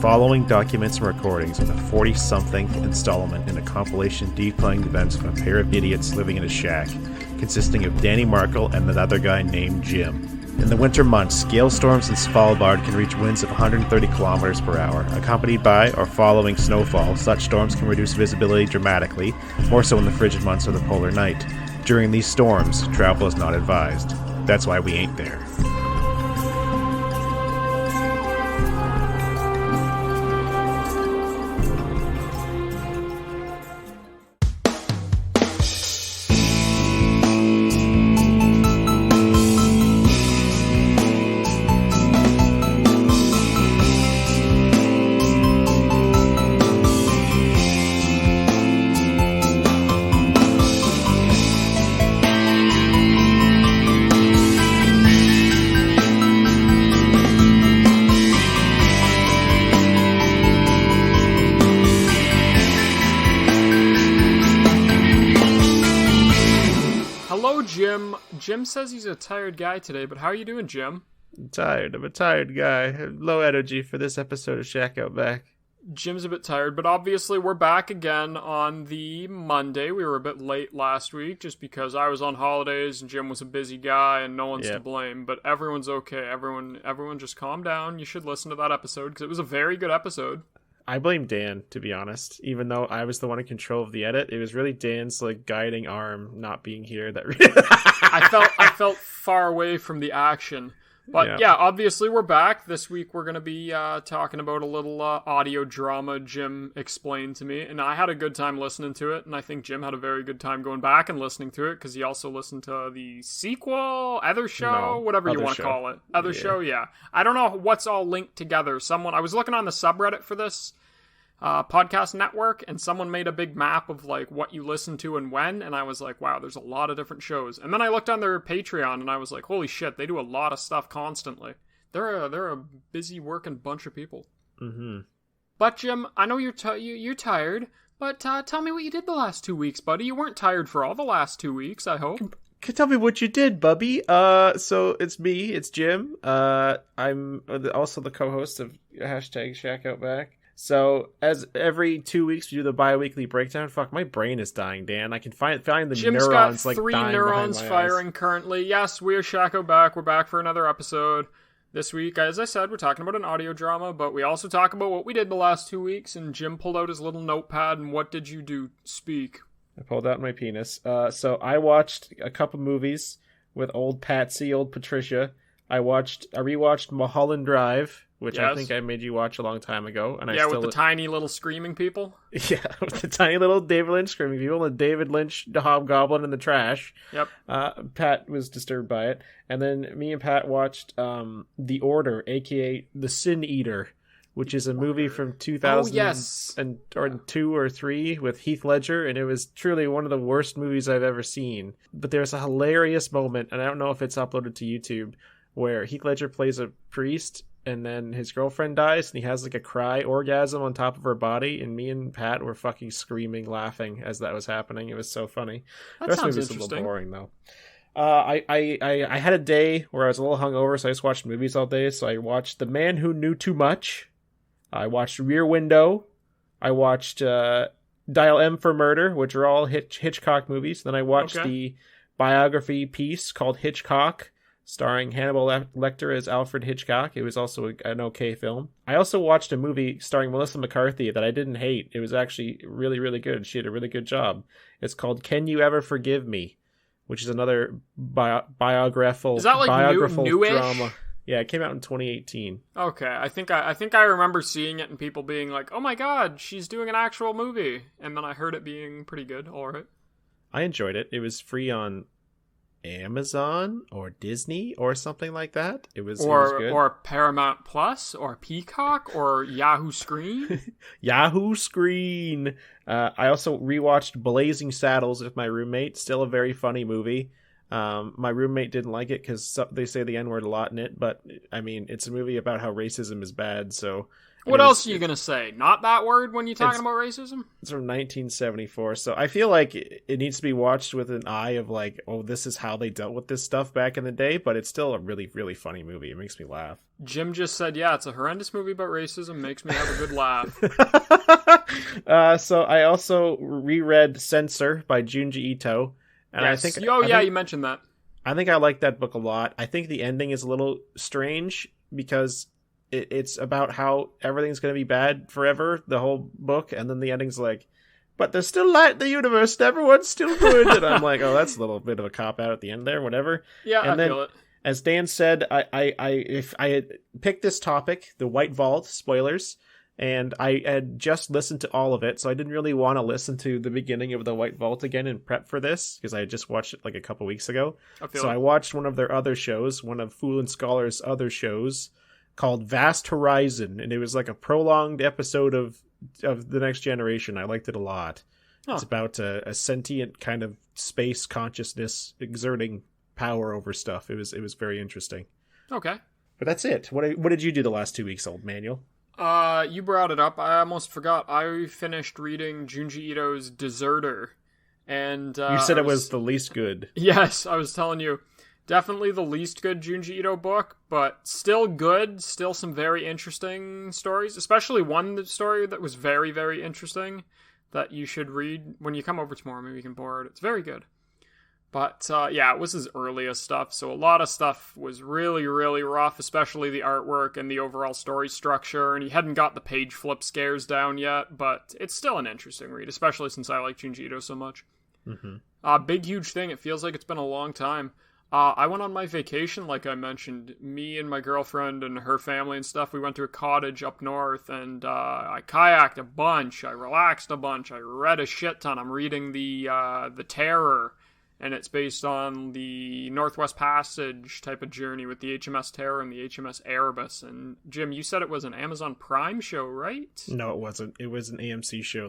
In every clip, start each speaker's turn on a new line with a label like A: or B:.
A: following documents and recordings are the 40-something installment in a compilation detailing the events of a pair of idiots living in a shack, consisting of Danny Markle and another guy named Jim. In the winter months, gale storms in Svalbard can reach winds of 130 kilometers per hour. Accompanied by or following snowfall, such storms can reduce visibility dramatically, more so in the frigid months of the polar night. During these storms, travel is not advised. That's why we ain't there.
B: Jim says he's a tired guy today, but how are you doing, Jim?
A: I'm a tired guy. Low energy for this episode of Shack Out Back.
B: Jim's a bit tired, but obviously we're back again on the Monday. We were a bit late last week just because I was on holidays and Jim was a busy guy and no one's to blame, but everyone's okay. Everyone just calm down. You should listen to that episode because it was a very good episode.
A: I blame Dan, to be honest. Even though I was the one in control of the edit, it was really Dan's guiding arm not being here that
B: I felt far away from the action. But yeah, obviously we're back. This week we're going to be talking about a little audio drama Jim explained to me, and I had a good time listening to it, and I think Jim had a very good time going back and listening to it because he also listened to the sequel, Other Show, whatever you want to call it. Other Show, yeah. I don't know what's all linked together. I was looking on the subreddit for this podcast network, and someone made a big map of what you listen to and when, and I was like, wow, there's a lot of different shows. And then I looked on their Patreon and I was like, holy shit, they do a lot of stuff constantly. They're a busy working bunch of people.
A: Mm-hmm.
B: But Jim, I know you're tired, but tell me what you did the last 2 weeks, buddy. You weren't tired for all the last 2 weeks, I hope.
A: Tell me what you did, Bubby. So it's me, it's Jim. I'm also the co-host of hashtag Shack Out Back. So, as every 2 weeks we do the bi-weekly breakdown. Fuck, my brain is dying, Dan. I can find the
B: Jim's
A: neurons
B: got three
A: dying
B: neurons firing
A: eyes.
B: currently. Yes, we're Shacko back. We're back for another episode. This week, as I said, we're talking about an audio drama, but we also talk about what we did the last 2 weeks, and Jim pulled out his little notepad, and what did you do? Speak.
A: I pulled out my penis. So I watched a couple movies with old Patsy, old Patricia. I rewatched Mulholland Drive, which I think I made you watch a long time ago. And
B: with the tiny little screaming people?
A: Yeah, with the tiny little David Lynch screaming people and David Lynch, the hobgoblin in the trash.
B: Yep.
A: Pat was disturbed by it. And then me and Pat watched The Order, a.k.a. The Sin Eater, which is a movie from 2002 or 3 with Heath Ledger, and it was truly one of the worst movies I've ever seen. But there's a hilarious moment, and I don't know if it's uploaded to YouTube, where Heath Ledger plays a priest, and then his girlfriend dies, and he has a cry orgasm on top of her body, and me and Pat were fucking screaming, laughing as that was happening. It was so funny.
B: That sounds interesting.
A: A little boring, though. I had a day where I was a little hungover, so I just watched movies all day. So I watched The Man Who Knew Too Much. I watched Rear Window. I watched Dial M for Murder, which are all Hitchcock movies. Then I watched the biography piece called Hitchcock, starring Hannibal Lecter as Alfred Hitchcock. It was also an okay film. I also watched a movie starring Melissa McCarthy that I didn't hate. It was actually really, really good. She did a really good job. It's called Can You Ever Forgive Me, which is another biographical
B: Is that newish?
A: drama. Yeah, it came out in 2018.
B: Okay, I think I remember seeing it and people being like, "Oh my god, she's doing an actual movie," and then I heard it being pretty good. All right,
A: I enjoyed it. It was free on Amazon or Disney or something like that. It was good.
B: Or Paramount Plus or Peacock or Yahoo Screen.
A: Yahoo Screen. I also rewatched Blazing Saddles with my roommate. Still a very funny movie. My roommate didn't like it because they say the N-word a lot in it, but I mean, it's a movie about how racism is bad, so...
B: What else are you going to say? Not that word when you're talking about racism?
A: It's from 1974, so I feel like it needs to be watched with an eye of like, oh, this is how they dealt with this stuff back in the day, but it's still a really, really funny movie. It makes me laugh.
B: Jim just said, yeah, it's a horrendous movie about racism. Makes me have a good laugh.
A: So I also reread Censor by Junji Ito. And
B: yes.
A: I think,
B: you mentioned that.
A: I think I like that book a lot. I think the ending is a little strange because it's about how everything's going to be bad forever, the whole book, and then the ending's like, but there's still light in the universe, and everyone's still good. And I'm like, oh, that's a little bit of a cop-out at the end there, whatever.
B: Yeah,
A: and
B: I
A: then,
B: feel it.
A: As Dan said, if I had picked this topic, the White Vault, spoilers, and I had just listened to all of it, so I didn't really want to listen to the beginning of the White Vault again and prep for this, because I had just watched it like a couple weeks ago. I watched one of their other shows, one of Fool and Scholar's other shows, called Vast Horizon, and it was like a prolonged episode of The Next Generation. I liked it a lot. Huh. It's about a sentient kind of space consciousness exerting power over stuff. It was very interesting.
B: Okay.
A: But that's it. What did you do the last 2 weeks, old Manuel?
B: You brought it up. I almost forgot. I finished reading Junji Ito's Deserter. And
A: you said it was the least good.
B: Yes, I was telling you. Definitely the least good Junji Ito book, but still good. Still some very interesting stories, especially one story that was very, very interesting that you should read when you come over tomorrow. Maybe you can borrow it. It's very good. But yeah, it was his earliest stuff, so a lot of stuff was really, really rough, especially the artwork and the overall story structure, and he hadn't got the page flip scares down yet, but it's still an interesting read, especially since I like Junji Ito so much. Mm-hmm. Big, huge thing. It feels like it's been a long time. I went on my vacation, like I mentioned. Me and my girlfriend and her family and stuff, we went to a cottage up north, and I kayaked a bunch, I relaxed a bunch, I read a shit ton. I'm reading the Terror, and it's based on the Northwest Passage type of journey with the HMS Terror and the HMS Erebus. And Jim, you said it was an Amazon Prime show, right?
A: No, it wasn't. It was an AMC show.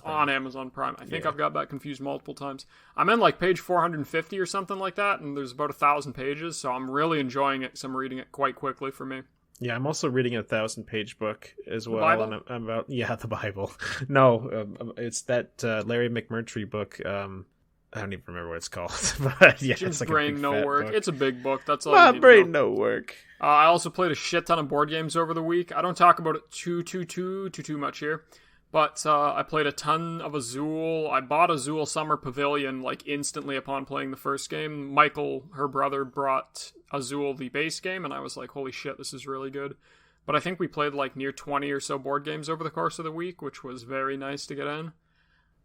B: On Amazon Prime. I think I've got that confused multiple times. I'm in like page 450 or something like that, and there's about 1,000 pages, so I'm really enjoying it because I'm reading it quite quickly for me.
A: Yeah, I'm also reading a 1,000-page book as well.
B: Bible?
A: And I'm about the Bible. No, it's that Larry McMurtry book. I don't even remember what it's called. But yeah,
B: Jim's
A: it's like
B: brain
A: a big
B: no
A: fat
B: work.
A: book.
B: It's a big book. That's all.
A: My brain no work.
B: I also played a shit ton of board games over the week. I don't talk about it too much here, but I played a ton of Azul. I bought Azul Summer Pavilion like instantly upon playing the first game. Michael, her brother, brought Azul the base game, and I was like, holy shit, this is really good. But I think we played like near 20 or so board games over the course of the week, which was very nice to get in.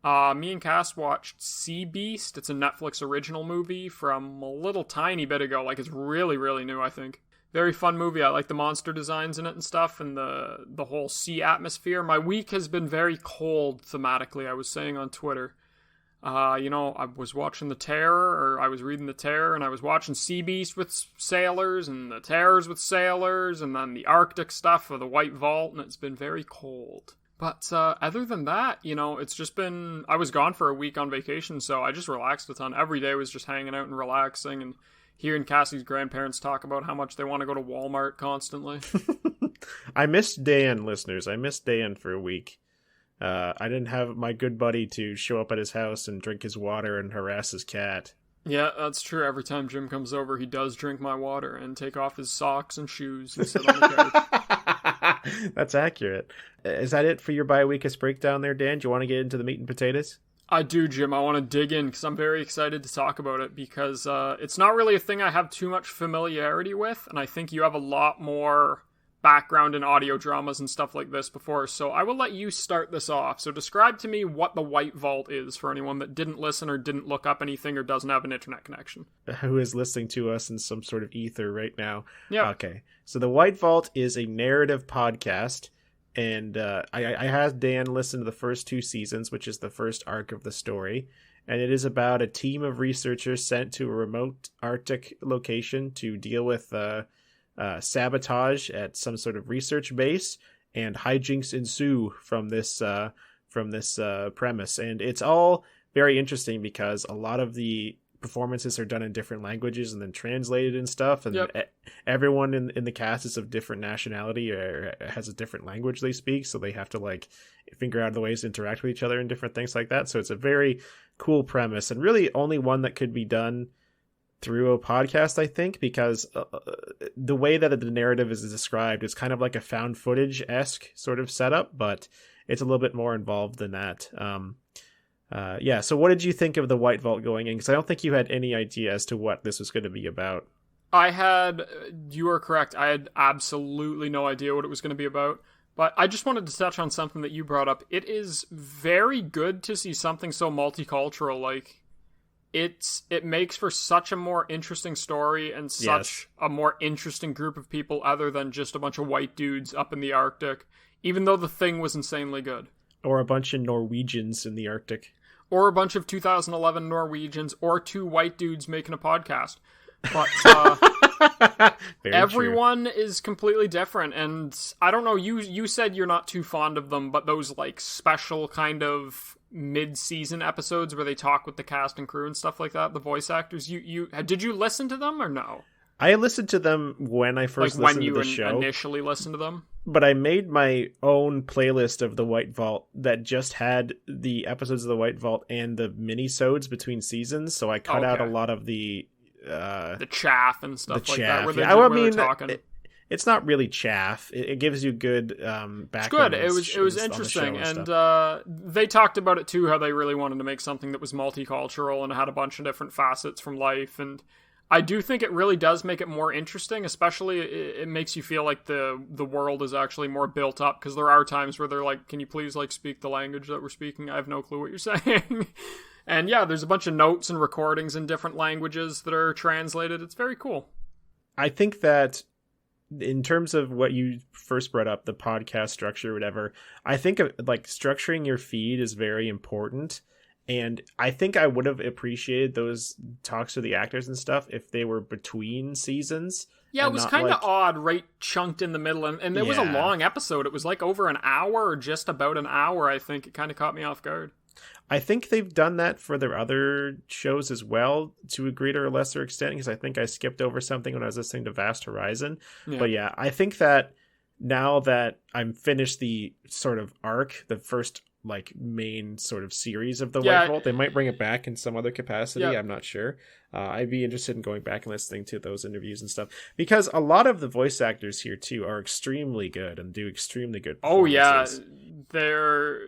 B: Me and Cass watched Sea Beast. It's a Netflix original movie from a little tiny bit ago. Like, it's really, really new, I think. Very fun movie. I like the monster designs in it and stuff, and the whole sea atmosphere. My week has been very cold thematically, I was saying on Twitter. I was watching The Terror, or I was reading The Terror, and I was watching Sea Beast with sailors, and The Terrors with sailors, and then the Arctic stuff of the White Vault, and it's been very cold. But other than that, it's just been... I was gone for a week on vacation, so I just relaxed a ton. Every day was just hanging out and relaxing, and hearing Cassie's grandparents talk about how much they want to go to Walmart constantly.
A: I missed Dan, listeners. I missed Dan for a week. I didn't have my good buddy to show up at his house and drink his water and harass his cat.
B: Yeah, that's true. Every time Jim comes over, he does drink my water and take off his socks and shoes and sit on the couch.
A: That's accurate. Is that it for your bi-weekist breakdown there, Dan? Do you want to get into the meat and potatoes?
B: I do, Jim. I want to dig in because I'm very excited to talk about it because it's not really a thing I have too much familiarity with, and I think you have a lot more background in audio dramas and stuff like this before, so I will let you start this off. So describe to me what the White Vault is for anyone that didn't listen or didn't look up anything or doesn't have an internet connection.
A: Who is listening to us in some sort of ether right now.
B: Yeah.
A: Okay. So the White Vault is a narrative podcast, and I had Dan listen to the first 2 seasons, which is the first arc of the story, and it is about a team of researchers sent to a remote Arctic location to deal with sabotage at some sort of research base, and hijinks ensue from this premise. And it's all very interesting because a lot of the performances are done in different languages and then translated and stuff, and
B: Yep.
A: everyone in the cast is of different nationality or has a different language they speak, so they have to like figure out the ways to interact with each other and different things like that. So it's a very cool premise, and really only one that could be done through a podcast, I think, because the way that the narrative is described is kind of like a found footage-esque sort of setup, but it's a little bit more involved than that. So what did you think of the White Vault going in? Because I don't think you had any idea as to what this was going to be about.
B: You are correct. I had absolutely no idea what it was going to be about. But I just wanted to touch on something that you brought up. It is very good to see something so multicultural. Like, it makes for such a more interesting story and such a more interesting group of people other than just a bunch of white dudes up in the Arctic, even though the thing was insanely good.
A: Or a bunch of Norwegians in the Arctic.
B: Or a bunch of 2011 Norwegians, or 2 white dudes making a podcast. But everyone is completely different, and I don't know, you said you're not too fond of them, but those like special kind of mid-season episodes where they talk with the cast and crew and stuff like that, the voice actors, did you listen to them or no?
A: I listened to them when I first listened to the show.
B: When you initially listened to them?
A: But I made my own playlist of the White Vault that just had the episodes of the White Vault and the mini-sodes between seasons, so I cut out a lot of the
B: chaff and stuff like that.
A: It's not really chaff. It gives you good background.
B: It's good. It was interesting, and they talked about it too, how they really wanted to make something that was multicultural and had a bunch of different facets from life. And I do think it really does make it more interesting. Especially, it makes you feel like the world is actually more built up, because there are times where they're like, "Can you please like speak the language that we're speaking? I have no clue what you're saying." And yeah, there's a bunch of notes and recordings in different languages that are translated. It's very cool.
A: I think that in terms of what you first brought up, the podcast structure or whatever, I think like structuring your feed is very important. And I think I would have appreciated those talks to the actors and stuff if they were between seasons.
B: Yeah, it was kind of odd, right chunked in the middle. And it was a long episode. It was like over an hour or just about an hour, I think. It kind of caught me off guard.
A: I think they've done that for their other shows as well, to a greater or lesser extent, because I think I skipped over something when I was listening to Vast Horizon. Yeah. But yeah, I think that now that I'm finished the sort of arc, the first like main sort of series of the White Vault, they might bring it back in some other capacity. I'm not sure. I'd be interested in going back and listening to those interviews and stuff, because a lot of the voice actors here too are extremely good and do extremely good performances.
B: Oh yeah, they're...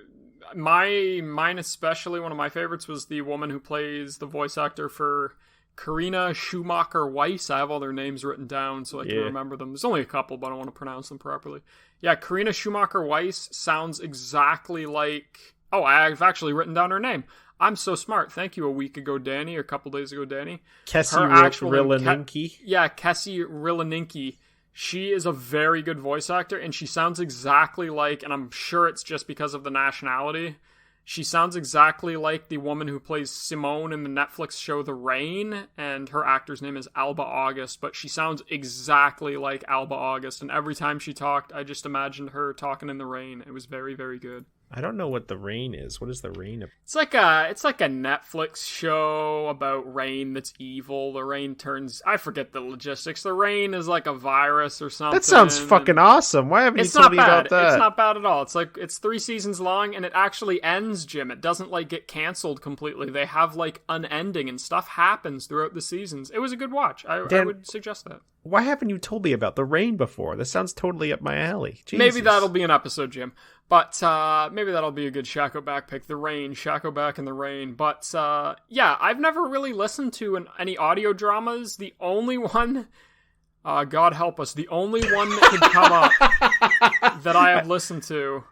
B: Mine especially, one of my favorites was the woman who plays the voice actor for Karina Schumacher Weiss. I have all their names written down so I can remember them. There's only a couple, but I don't want to pronounce them properly. Yeah, Karina Schumacher Weiss sounds exactly like... Oh, I've actually written down her name. I'm so smart. Thank you a week ago, Danny, or a couple days ago, Danny.
A: Kessie Rillaninki.
B: Kessie Rillaninki. She is a very good voice actor, and she sounds exactly like, and I'm sure it's just because of the nationality, she sounds exactly like the woman who plays Simone in the Netflix show The Rain, and her actor's name is Alba August, but she sounds exactly like Alba August, and every time she talked, I just imagined her talking in The Rain. It was very, very good.
A: I don't know what The Rain is. What is The Rain?
B: It's like a Netflix show about rain that's evil. The rain turns... I forget the logistics. The rain is like a virus or something.
A: That sounds fucking awesome. Why haven't you told me about that?
B: It's not bad at all. It's 3 seasons long, and it actually ends, Jim. It doesn't like get canceled completely. They have like an ending, and stuff happens throughout the seasons. It was a good watch. I would suggest that.
A: Why haven't you told me about The Rain before? This sounds totally up my alley. Jesus.
B: Maybe that'll be an episode, Jim. But maybe that'll be a good Shaco back pick. The Rain, Shaco back in The Rain. But yeah, I've never really listened to any audio dramas. The only one, God help us, the only one that could come up that I have listened to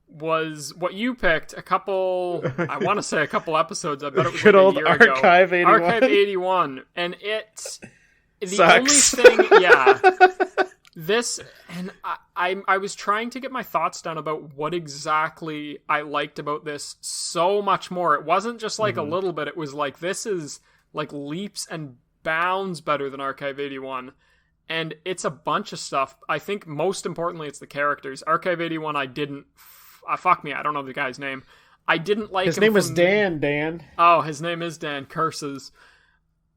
B: was what you picked I want to say a couple episodes. I bet it was
A: good
B: like
A: old
B: a year ago.
A: Archive 81.
B: Archive 81. And it's... The
A: sucks.
B: only thing, this, and I was trying to get my thoughts down about what exactly I liked about this so much more. It wasn't just like a little bit. It was like, this is like leaps and bounds better than Archive 81. And it's a bunch of stuff. I think most importantly, it's the characters. Archive 81, I didn't, fuck me, I don't know the guy's name. I didn't like
A: his
B: him.
A: His name was Dan.
B: Oh, his name is Dan. Curses.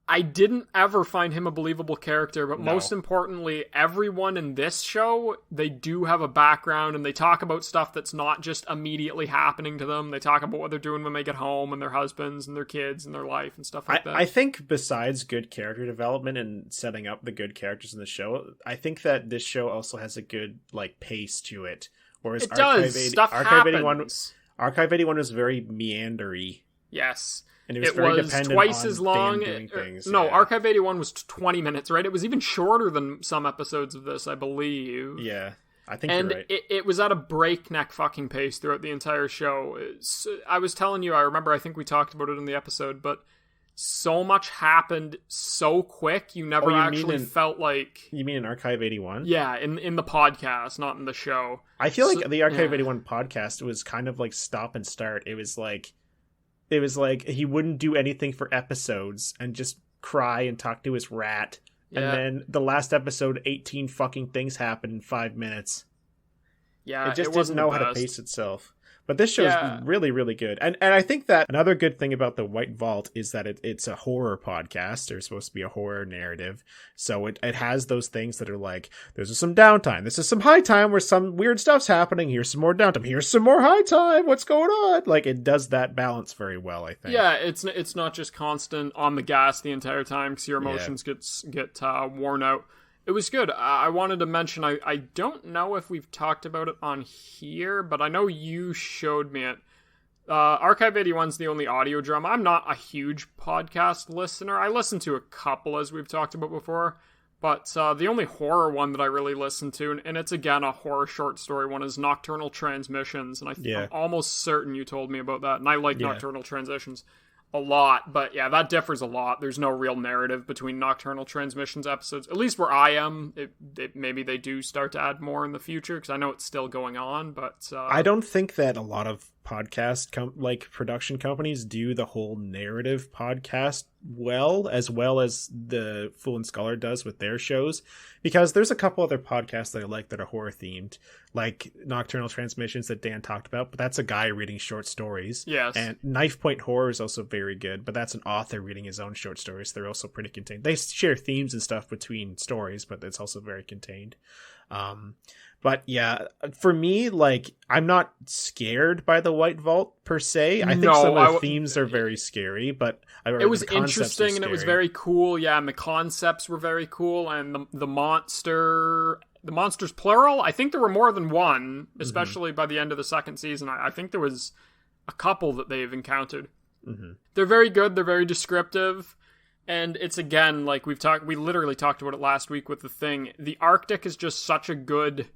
B: I didn't ever find him a believable character, but
A: No.
B: most importantly, everyone in this show, they do have a background, and they talk about stuff that's not just immediately happening to them. They talk about what they're doing when they get home, and their husbands, and their kids, and their life, and stuff like that.
A: I think besides good character development and setting up the good characters in the show, I think that this show also has a good, like, pace to it. Whereas
B: It does. Stuff happens.
A: Archive 81 was very meandery.
B: Yes.
A: And it was
B: It was
A: dependent
B: twice
A: on
B: as long.
A: Dan doing things.
B: No,
A: yeah.
B: Archive 81 was 20 minutes, right? It was even shorter than some episodes of this, I believe.
A: Yeah, I think
B: And
A: you're right.
B: it was at a breakneck fucking pace throughout the entire show. I was telling you, I think we talked about it in the episode, but so much happened so quick, you never actually felt like...
A: You mean in Archive 81?
B: Yeah, in the podcast, not in the show.
A: I feel like the Archive 81 podcast was kind of like stop and start. It was like he wouldn't do anything for episodes and just cry and talk to his rat.
B: Yeah.
A: And then the last episode, 18 fucking things happened in 5 minutes.
B: Yeah,
A: it just
B: wasn't
A: didn't know
B: the
A: how to
B: best.
A: pace itself. But this show is really, really good. And I think that another good thing about The White Vault is that it's a horror podcast. There's supposed to be a horror narrative. So it has those things that are like, there's some downtime. This is some high time where some weird stuff's happening. Here's some more downtime. Here's some more high time. What's going on? Like, it does that balance very well, I think.
B: Yeah, it's not just constant on the gas the entire time because your emotions get worn out. It was good. I wanted to mention, I don't know if we've talked about it on here, but I know you showed me it. Archive 81's the only audio drama. I'm not a huge podcast listener. I listen to a couple, as we've talked about before, but the only horror one that I really listen to, and it's again a horror short story one, is Nocturnal Transmissions, and I'm almost certain you told me about that, and I like Nocturnal Transitions a lot, but yeah, that differs a lot. There's no real narrative between Nocturnal Transmissions episodes, at least where I am. Maybe they do start to add more in the future, because I know it's still going on, but...
A: I don't think that a lot of podcast production companies do the whole narrative podcast well as the Fool and Scholar does with their shows, because there's a couple other podcasts that I like that are horror themed, like Nocturnal Transmissions that Dan talked about, but that's a guy reading short stories.
B: Yes.
A: And Knife Point Horror is also very good, but that's an author reading his own short stories. They're also pretty contained. They share themes and stuff between stories, but it's also very contained. But yeah, for me, like, I'm not scared by the White Vault per se. I think some of the themes are very scary, but
B: it was interesting and it was very cool. Yeah, and the concepts were very cool, and the monsters plural. I think there were more than one, especially by the end of the second season. I think there was a couple that they've encountered.
A: Mm-hmm.
B: They're very good. They're very descriptive. And it's, again, like we literally talked about it last week with The Thing. The Arctic is just such a good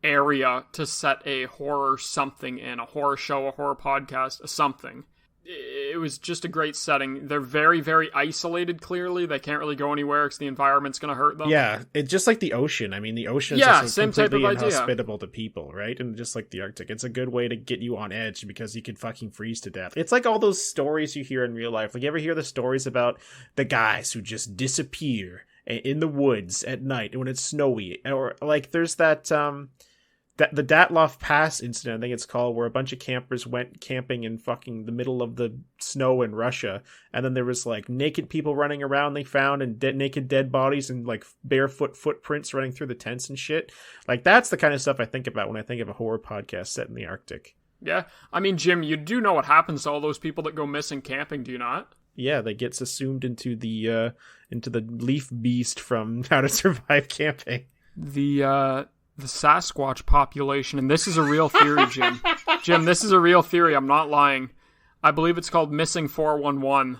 B: area to set a horror something in, a horror show, a horror podcast, a something. It was just a great setting. They're very, very isolated, clearly. They can't really go anywhere because the environment's going to hurt them.
A: Yeah, it's just like the ocean. I mean, the ocean is also
B: same
A: completely
B: type of idea.
A: inhospitable to people, right? And just like the Arctic, it's a good way to get you on edge because you could fucking freeze to death. It's like all those stories you hear in real life. Like, you ever hear the stories about the guys who just disappear in the woods at night when it's snowy? Or, like, there's that... the Dyatlov Pass incident, I think it's called, where a bunch of campers went camping in fucking the middle of the snow in Russia, and then there was like naked people running around they found, and naked dead bodies, and like barefoot footprints running through the tents and shit. Like, that's the kind of stuff I think about when I think of a horror podcast set in the Arctic.
B: Yeah, I mean, Jim, you do know what happens to all those people that go missing camping, do you not?
A: Yeah, they get assumed into the leaf beast from How to Survive Camping.
B: The Sasquatch population, and this is a real theory, Jim. Jim, this is a real theory. I'm not lying. I believe it's called Missing 411.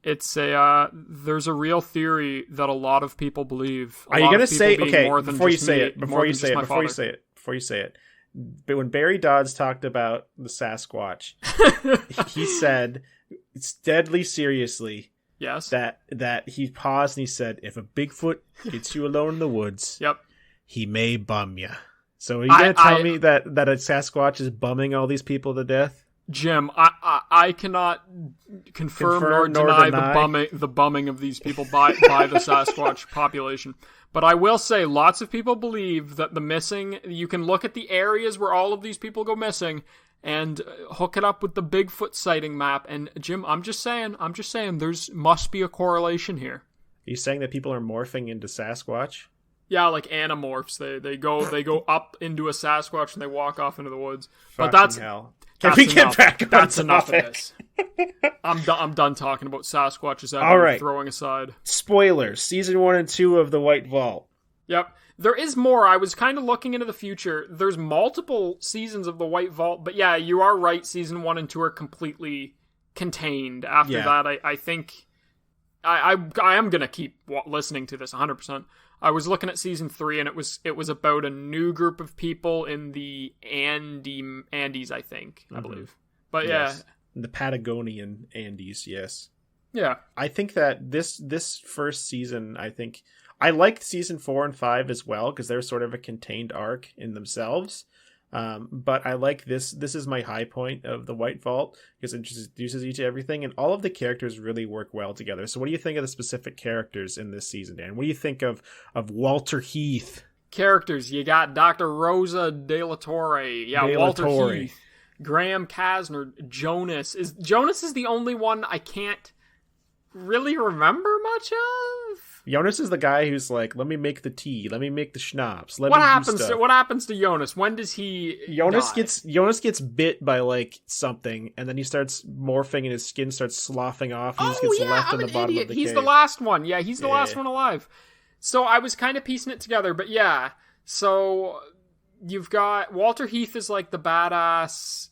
B: It's there's a real theory that a lot of people believe.
A: Are you gonna say before you say it? Before you say it. But when Barry Dodds talked about the Sasquatch, he said, it's deadly seriously.
B: Yes.
A: That he paused and he said, if a Bigfoot gets you alone in the woods.
B: Yep.
A: He may bum you. So are you going to tell me that a Sasquatch is bumming all these people to death?
B: Jim, I cannot confirm nor deny the bumming of these people by the Sasquatch population. But I will say, lots of people believe that the missing, you can look at the areas where all of these people go missing and hook it up with the Bigfoot sighting map. And Jim, I'm just saying, there's must be a correlation here.
A: Are you saying that people are morphing into Sasquatch?
B: Yeah, like animorphs. They go up into a Sasquatch and they walk off into the woods.
A: Fucking
B: but that's
A: hell. Can we get back on
B: That's enough
A: topic?
B: of this. I'm done talking about Sasquatches.
A: All right.
B: Throwing aside
A: spoilers. Season 1 and 2 of The White Vault.
B: Yep. There is more. I was kind of looking into the future. There's multiple seasons of The White Vault, but yeah, you are right. Season 1 and 2 are completely contained. After that, I think I am gonna keep listening to this 100%. I was looking at season 3, and it was about a new group of people in the Andes, I think, I believe. But
A: yes. The Patagonian Andes, yes.
B: Yeah.
A: I think that this first season, I liked season 4 and 5 as well, because they're sort of a contained arc in themselves. But I like this. This is my high point of The White Vault, because it introduces you to everything, and all of the characters really work well together. So what do you think of the specific characters in this season, Dan? What do you think of Walter Heath?
B: Characters, you got Dr. Rosa De La Torre. Yeah, Walter Heath. Graham Casner. Jonas is the only one I can't really remember much of.
A: Jonas is the guy who's like, let me make the tea, let me make the schnapps.
B: What happens to Jonas? When does he
A: Jonas gets bit by like something, and then he starts morphing and his skin starts sloughing off, and he just gets left in the bottom of the
B: He's
A: cave.
B: the last one. Yeah, he's the last one alive. So I was kind of piecing it together, but yeah. So you've got Walter Heath is like the badass,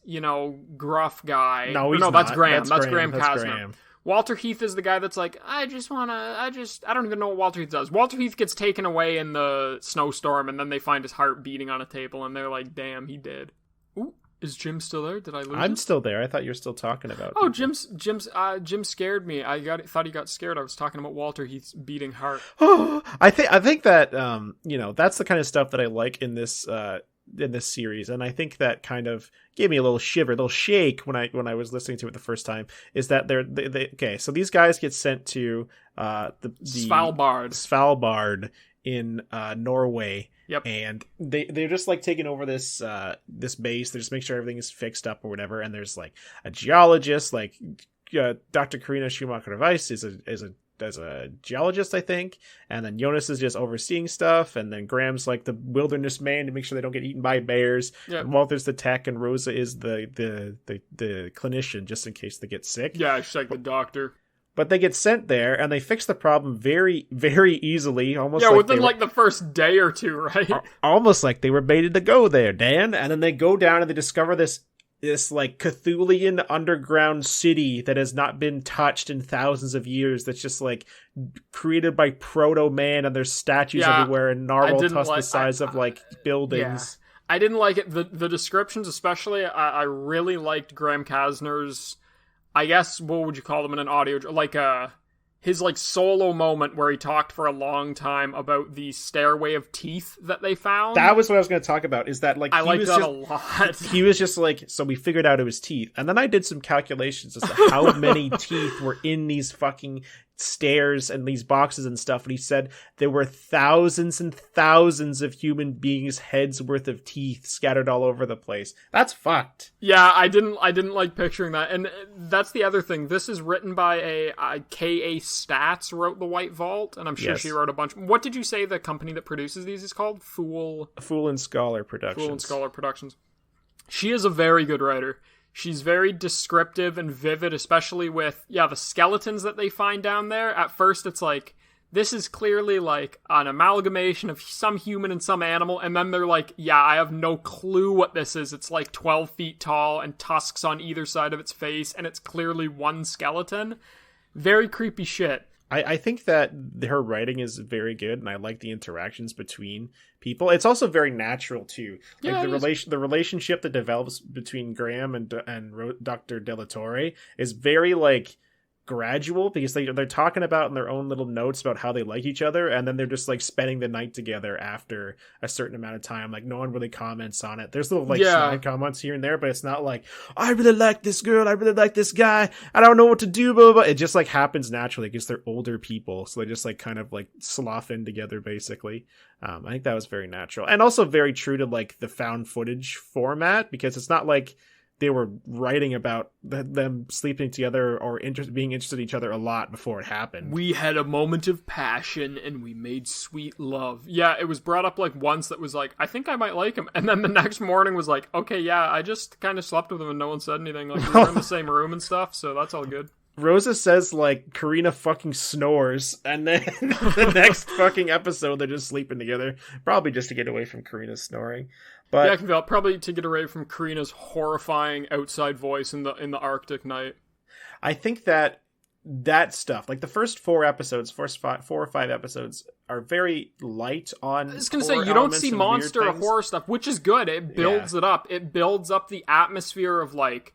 B: gruff guy.
A: No, he's
B: not. That's Graham.
A: That's
B: Graham Casner.
A: Graham.
B: Walter Heath is the guy that's like, I don't even know what Walter Heath does. Walter Heath gets taken away in the snowstorm, and then they find his heart beating on a table, and they're like, damn, he did. Ooh, is Jim still there? Did I lose
A: I'm
B: him?
A: still there. I thought you were still talking about
B: Oh,
A: people.
B: Jim scared me. Thought he got scared. I was talking about Walter Heath's beating heart.
A: I think that, that's the kind of stuff that I like in this series, and I think that kind of gave me a little shiver, a little shake when I was listening to it the first time. Is that okay? So these guys get sent to the Svalbard in Norway.
B: Yep.
A: And they're just like taking over this base. They just make sure everything is fixed up or whatever. And there's like a geologist, like Dr. Karina Schumacher-Weiss is a geologist, I think, and then Jonas is just overseeing stuff, and then Graham's like the wilderness man to make sure they don't get eaten by bears.
B: Yep.
A: And Walter's the tech, and Rosa is the clinician, just in case they get sick.
B: Yeah, she's like the doctor.
A: But they get sent there, and they fix the problem very, very easily. Almost
B: within the first day or two, right?
A: Almost like they were baited to go there, Dan. And then they go down and they discover this like Cthulian underground city that has not been touched in thousands of years. That's just like created by proto-man, and there's statues everywhere, and narwhal tusks the size of like buildings.
B: Yeah. I didn't like it. The descriptions, especially, I really liked Graham Casner's, I guess, what would you call them in an audio, like his like solo moment where he talked for a long time about the stairway of teeth that they found.
A: That was what I was going to talk about, is that like
B: I liked that a lot.
A: He was just like, so we figured out it was teeth. And then I did some calculations as to how many teeth were in these fucking stairs and these boxes and stuff, and he said there were thousands and thousands of human beings' heads worth of teeth scattered all over the place. That's fucked.
B: Yeah, I didn't like picturing that. And that's the other thing. This is written by a K.A. Stats wrote The White Vault, and I'm sure she wrote a bunch. What did you say the company that produces these is called? Fool
A: and Scholar Productions.
B: She is a very good writer. She's very descriptive and vivid, especially with, the skeletons that they find down there. At first, it's like, this is clearly like an amalgamation of some human and some animal. And then they're like, I have no clue what this is. It's like 12 feet tall and tusks on either side of its face. And it's clearly one skeleton. Very creepy shit.
A: I think that her writing is very good, and I like the interactions between people. It's also very natural too. Like the relationship that develops between Graham and Dr. De La Torre is very like gradual, because they're talking about in their own little notes about how they like each other, and then they're just like spending the night together after a certain amount of time. Like no one really comments on it. There's little like snide comments here and there, but it's not like, I really like this girl, I really like this guy, I don't know what to do, blah, blah, blah. It just like happens naturally because they're older people, so they just like kind of like slough in together basically. I think that was very natural, and also very true to like the found footage format, because it's not like they were writing about them sleeping together or being interested in each other a lot before it happened.
B: We had a moment of passion and we made sweet love. Yeah, it was brought up like once that was like, I think I might like him. And then the next morning was like, okay, yeah, I just kind of slept with him and no one said anything. Like, we were in the same room and stuff, so that's all good.
A: Rosa says, like, Karina fucking snores, and then the next fucking episode they're just sleeping together. Probably just to get away from Karina's snoring. But
B: yeah, I can feel probably to get away from Karina's horrifying outside voice in the Arctic night.
A: I think that stuff, like the first four or five episodes, are very light on.
B: I was gonna say, you don't see monster or horror stuff, which is good. It builds it up. It builds up the atmosphere of like,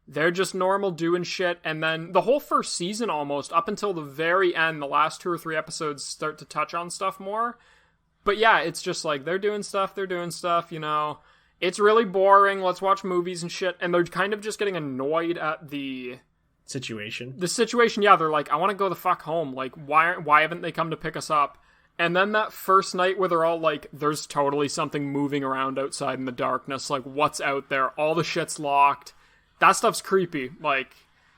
B: they're just normal doing shit, and then the whole first season almost, up until the very end, the last 2 or 3 episodes start to touch on stuff more. But yeah, it's just like, they're doing stuff, you know. It's really boring, let's watch movies and shit, and they're kind of just getting annoyed at the
A: situation.
B: Yeah, they're like, I want to go the fuck home. Like, why haven't they come to pick us up? And then that first night where they're all like, there's totally something moving around outside in the darkness, like, what's out there? All the shit's locked. That stuff's creepy. Like,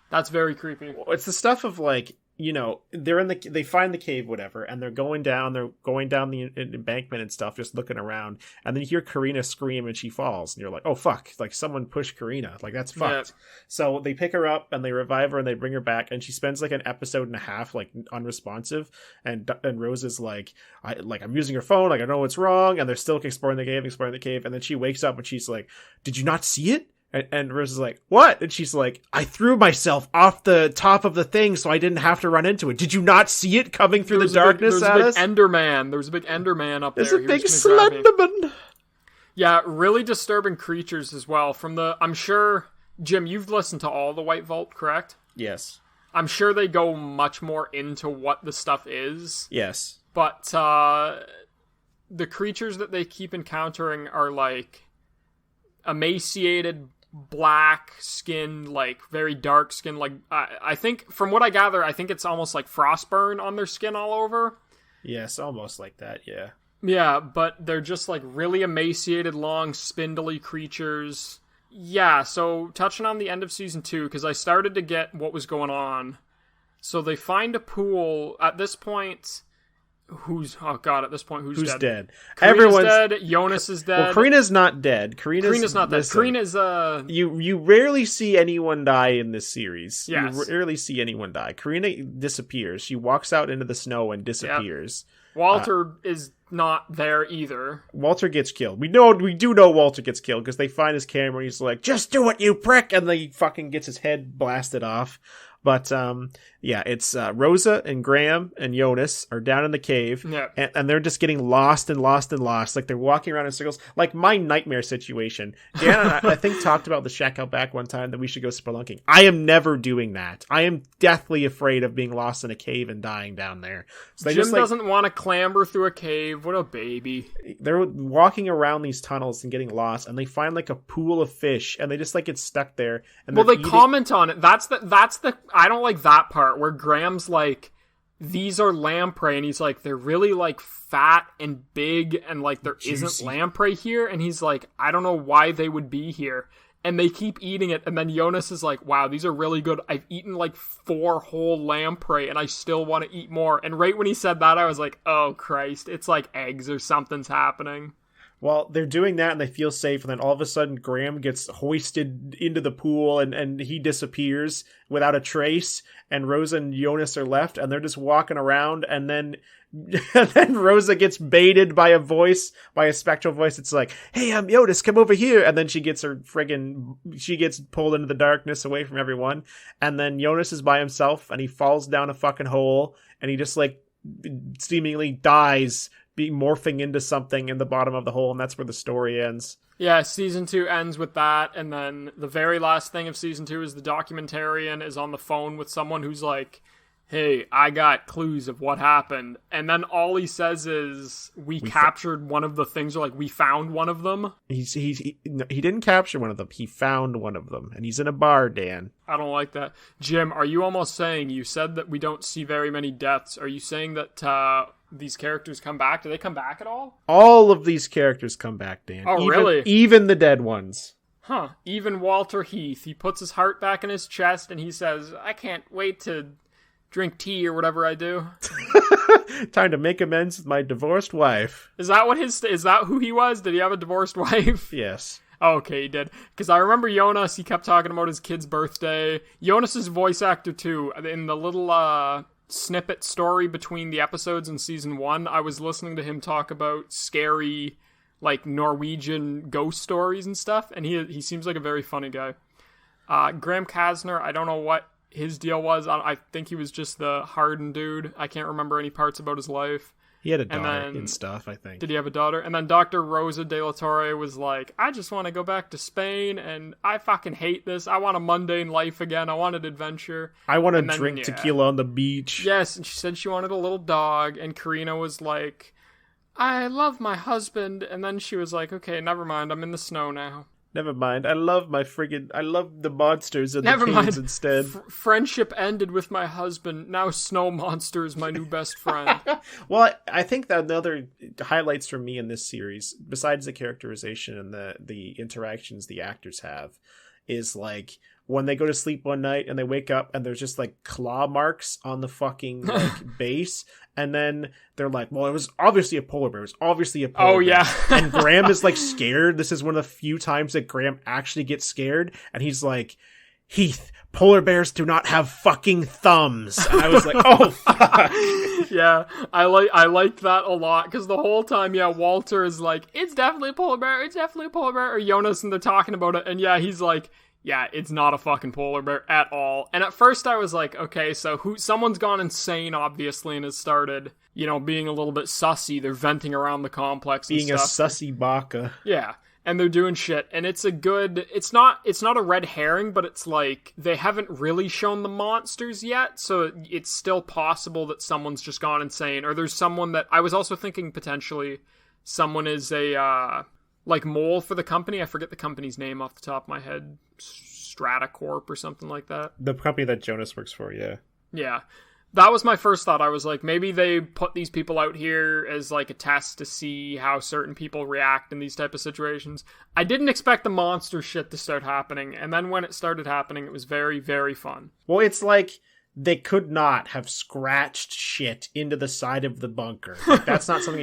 B: that's very creepy.
A: It's the stuff of like, you know, they find the cave, whatever, and they're going down the embankment and stuff, just looking around, and then you hear Karina scream and she falls, and you're like, oh fuck, like someone pushed Karina, like that's fucked. Yeah. So they pick her up and they revive her and they bring her back, and she spends like an episode and a half like unresponsive, and Rose is like, I'm using her phone, like I know what's wrong, and they're still exploring the cave, and then she wakes up and she's like, did you not see it? And Rose is like, what? And she's like, I threw myself off the top of the thing so I didn't have to run into it. Did you not see it coming through the darkness at us?
B: There was a big Enderman up there.
A: There's a big Slenderman.
B: Yeah, really disturbing creatures as well. I'm sure, Jim, you've listened to all the White Vault, correct?
A: Yes.
B: I'm sure they go much more into what the stuff is.
A: Yes.
B: But the creatures that they keep encountering are like emaciated, black skin, like very dark skin, like I think from what I gather, I think it's almost like frostburn on their skin all over.
A: Yes, almost like that.
B: Yeah, but they're just like really emaciated, long, spindly creatures. Yeah, so touching on the end of season 2, because I started to get what was going on. So they find a pool at this point. Who's dead? Everyone's dead. Jonas is dead.
A: Well, Karina's not dead.
B: Karina's not dead. Karina's
A: You rarely see anyone die in this series.
B: Yes.
A: You rarely see anyone die. Karina disappears. She walks out into the snow and disappears.
B: Yep. Walter is not there either.
A: Walter gets killed. We do know Walter gets killed because they find his camera and he's like, just do it, you prick, and then he fucking gets his head blasted off. But, yeah, it's Rosa and Graham and Jonas are down in the cave, and they're just getting lost and lost and lost. Like, they're walking around in circles. Like, my nightmare situation. Dan and I think, talked about the shack out back one time that we should go spelunking. I am never doing that. I am deathly afraid of being lost in a cave and dying down there. So
B: Jim doesn't want to clamber through a cave. What a baby.
A: They're walking around these tunnels and getting lost, and they find, like, a pool of fish, and they just, like, get stuck there. And
B: they comment on it. That's the I don't like that part where Graham's like, these are lamprey, and he's like, they're really like fat and big, and like there isn't lamprey here, and he's like, I don't know why they would be here, and they keep eating it, and then Jonas is like, wow, these are really good. I've eaten like 4 whole lamprey and I still want to eat more. And right when he said that, I was like, oh Christ, it's like eggs or something's happening.
A: Well, they're doing that and they feel safe, and then all of a sudden Graham gets hoisted into the pool and he disappears without a trace, and Rosa and Jonas are left, and they're just walking around, and then Rosa gets baited by a spectral voice. It's like, hey, I'm Jonas, come over here, and then she gets pulled into the darkness away from everyone, and then Jonas is by himself, and he falls down a fucking hole, and he just like seemingly dies be morphing into something in the bottom of the hole, and that's where the story ends.
B: Yeah, season 2 ends with that, and then the very last thing of season 2 is the documentarian is on the phone with someone who's like, hey, I got clues of what happened. And then all he says is, we captured one of the things, or like, we found one of them.
A: He didn't capture one of them. He found one of them. And he's in a bar, Dan.
B: I don't like that. Jim, are you almost saying, you said that we don't see very many deaths. Are you saying that these characters come back? Do they come back at all?
A: All of these characters come back, Dan.
B: Oh, really?
A: Even the dead ones.
B: Huh. Even Walter Heath. He puts his heart back in his chest and he says, I can't wait to drink tea or whatever I do.
A: Time to make amends with my divorced wife.
B: Is that who he was? Did he have a divorced wife?
A: Yes.
B: Oh, okay, he did. Because I remember Jonas, he kept talking about his kid's birthday. Jonas's voice actor, too. In the little snippet story between the episodes in season 1, I was listening to him talk about scary, like, Norwegian ghost stories and stuff, and he seems like a very funny guy. Graham Kasner, I don't know what his deal was. I think he was just the hardened dude. I can't remember any parts about his life.
A: He had a daughter and stuff, I think.
B: Did he have a daughter? And then Dr. Rosa de la Torre was like, I just want to go back to Spain, and I fucking hate this. I want a mundane life again. I wanted adventure.
A: I want to drink tequila on the beach.
B: Yes, and she said she wanted a little dog, and Karina was like, I love my husband. And then she was like, okay, never mind. I'm in the snow now.
A: Never mind. I love the monsters and the caves instead.
B: Friendship ended with my husband. Now Snow Monster is my new best friend.
A: Well, I think that another highlights for me in this series, besides the characterization and the interactions the actors have, is like when they go to sleep one night and they wake up and there's just like claw marks on the fucking like base. And then they're like, well, it was obviously a polar bear. It was obviously a polar bear.
B: Yeah.
A: And Graham is like scared. This is one of the few times that Graham actually gets scared. And he's like, Heath, polar bears do not have fucking thumbs. And I was like, oh, fuck.
B: Yeah, I liked that a lot. Because the whole time, Walter is like, it's definitely a polar bear. It's definitely a polar bear. Or Jonas, and they're talking about it. And he's like, yeah, it's not a fucking polar bear at all. And at first I was like, okay, so someone's gone insane, obviously, and has started, being a little bit sussy. They're venting around the complex and
A: being
B: stuff.
A: A sussy baka.
B: Yeah, and they're doing shit. And it's not a red herring, but it's like, they haven't really shown the monsters yet, so it's still possible that someone's just gone insane. Or there's someone that, I was also thinking potentially, someone is a, like mole for the company. I forget the company's name off the top of my head. Stratacorp or something like that.
A: The company that Jonas works for, yeah.
B: Yeah. That was my first thought. I was like, maybe they put these people out here as like a test to see how certain people react in these type of situations. I didn't expect the monster shit to start happening, and then when it started happening, it was very, very fun.
A: Well, it's like they could not have scratched shit into the side of the bunker. Like, that's not something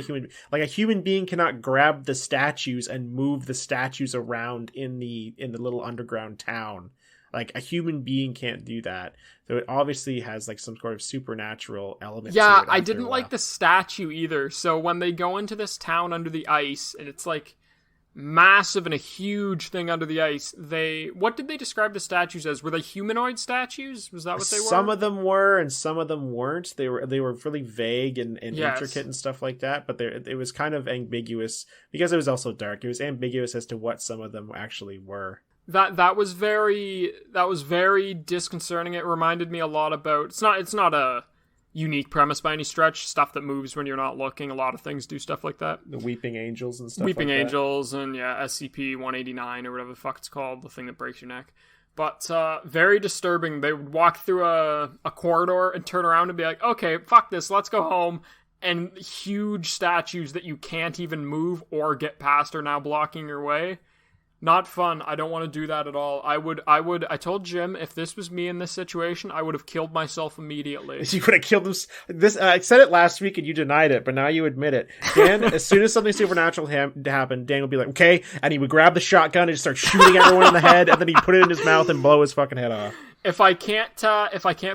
A: a human being cannot grab the statues and move the statues around in the little underground town. Like, a human being can't do that. So it obviously has like some sort of supernatural element to it.
B: Yeah, I didn't like the statue either. So when they go into this town under the ice, and it's like massive and a huge thing under the ice, what did they describe the statues as? Were they humanoid statues? Was that what they were?
A: Some of them were, and some of them weren't. They were really vague and intricate and stuff like that, but it was kind of ambiguous because it was also dark. It was ambiguous as to what some of them actually were.
B: That was very disconcerting. It reminded me a lot about, it's not a unique premise by any stretch. Stuff that moves when you're not looking. A lot of things do stuff like that.
A: The Weeping Angels and stuff
B: Weeping
A: like
B: Angels
A: that.
B: And SCP-189 or whatever the fuck it's called, the thing that breaks your neck. But very disturbing. They would walk through a corridor and turn around and be like, okay, fuck this, let's go home. And huge statues that you can't even move or get past are now blocking your way. Not fun. I don't want to do that at all. I told Jim, if this was me in this situation, I would have killed myself immediately.
A: You would have killed this. I said it last week and you denied it, but now you admit it. Dan, as soon as something supernatural happened, Dan would be like, okay, and he would grab the shotgun and just start shooting everyone in the head, and then he'd put it in his mouth and blow his fucking head off.
B: If I can't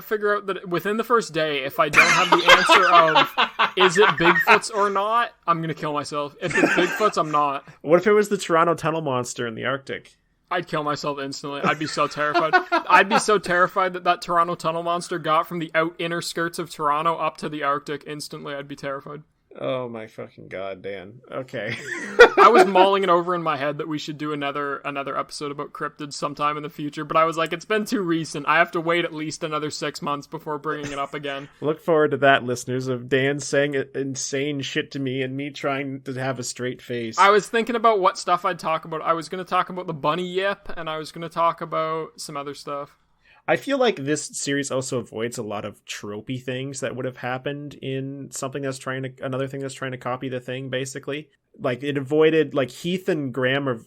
B: figure out that within the first day, if I don't have the answer of is it Bigfoot's or not, I'm gonna kill myself. If it's Bigfoot's, I'm not.
A: What if it was the Toronto Tunnel Monster in the Arctic?
B: I'd kill myself instantly. I'd be so terrified. I'd be so terrified that Toronto Tunnel Monster got from the inner skirts of Toronto up to the Arctic instantly. I'd be terrified.
A: Oh my fucking god, Dan. Okay.
B: I was mulling it over in my head that we should do another episode about cryptids sometime in the future, but I was like, it's been too recent. I have to wait at least another 6 months before bringing it up again.
A: Look forward to that, listeners, of Dan saying insane shit to me and me trying to have a straight face.
B: I was thinking about what stuff I'd talk about. I was going to talk about the bunny yip, and I was going to talk about some other stuff.
A: I feel like this series also avoids a lot of tropey things that would have happened in something that's another thing that's trying to copy the thing, basically. Like, it avoided, like, Heath and Graham are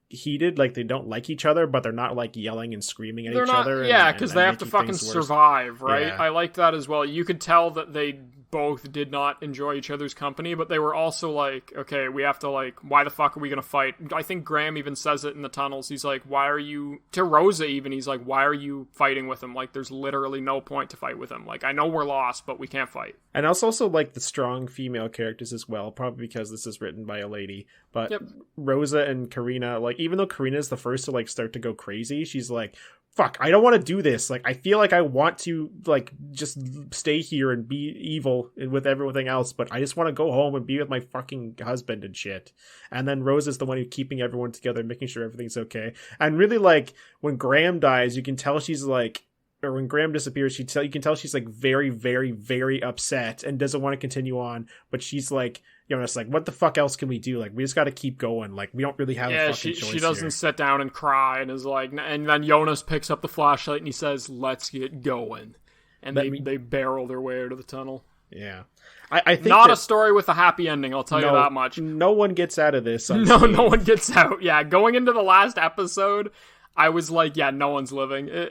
A: heated, like, they don't like each other, but they're not, like, yelling and screaming at each other.
B: Yeah, because they have to fucking survive, right?
A: Yeah.
B: I liked that as well. You could tell that they both did not enjoy each other's company, but they were also like, okay, we have to, like, why the fuck are we gonna fight? I think Graham even says it in the tunnels. He's like, why are you, to Rosa even, he's like, why are you fighting with him? Like, there's literally no point to fight with him. Like, I know we're lost, but we can't fight.
A: And I also like the strong female characters as well, probably because this is written by a lady. But yep. Rosa and Karina, like, even though Karina's the first to, like, start to go crazy, she's like, fuck, I don't want to do this. Like, I feel like I want to, like, just stay here and be evil with everything else, but I just want to go home and be with my fucking husband and shit. And then Rose is the one who's keeping everyone together, making sure everything's okay. And really, like, when Graham dies, you can tell she's, like, or when Graham disappears, you can tell she's, like, very, very, very upset and doesn't want to continue on, but she's, like, you know, it's like, what the fuck else can we do? Like, we just got to keep going. Like, we don't really have a fucking choice.
B: She doesn't
A: here.
B: Sit down and cry and is like, and then Jonas picks up the flashlight and he says, let's get going. And they barrel their way out of the tunnel.
A: Yeah. I think
B: not a story with a happy ending, I'll tell you that much.
A: No one gets out of this.
B: No one gets out. Yeah, going into the last episode, I was like, yeah, no one's living.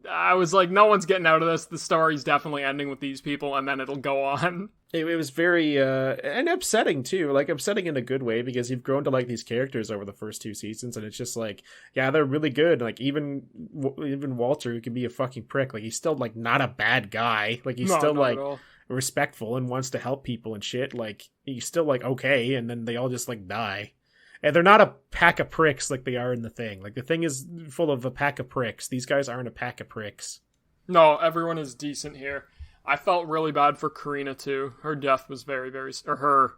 B: I was like, no one's getting out of this. The story's definitely ending with these people, and then it'll go on.
A: It was very, and upsetting, too. Like, upsetting in a good way, because you've grown to like these characters over the first 2 seasons, and it's just like, yeah, they're really good. Like, even Walter, who can be a fucking prick, like, he's still, like, not a bad guy. Like, he's still, like, respectful and wants to help people and shit. Like, he's still, like, okay, and then they all just, like, die. And they're not a pack of pricks like they are in the thing. Like, the thing is full of a pack of pricks. These guys aren't a pack of pricks.
B: No, everyone is decent here. I felt really bad for Karina, too. Her death was very, very... Or her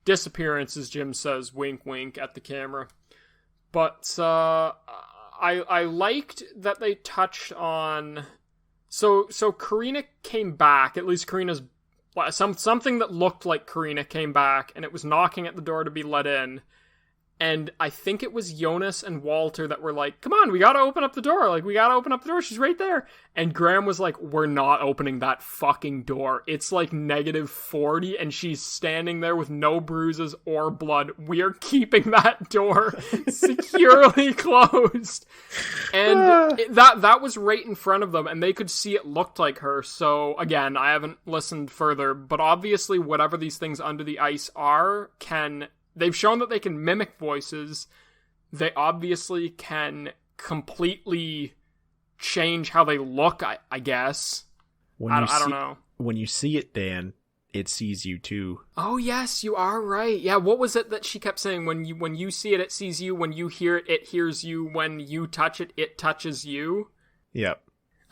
B: disappearance, as Jim says, wink, wink, at the camera. But I liked that they touched on... So Karina came back. At least Karina's... Something that looked like Karina came back, and it was knocking at the door to be let in. And I think it was Jonas and Walter that were like, come on, we gotta open up the door. Like, we gotta open up the door. She's right there. And Graham was like, we're not opening that fucking door. It's like -40 and she's standing there with no bruises or blood. We're keeping that door securely closed. And that was right in front of them, and they could see it looked like her. So, again, I haven't listened further, but obviously whatever these things under the ice are They've shown that they can mimic voices. They obviously can completely change how they look, I guess. I don't know.
A: When you see it, Dan, it sees you too.
B: Oh, yes, you are right. Yeah, what was it that she kept saying? When you see it, it sees you. When you hear it, it hears you. When you touch it, it touches you.
A: Yep.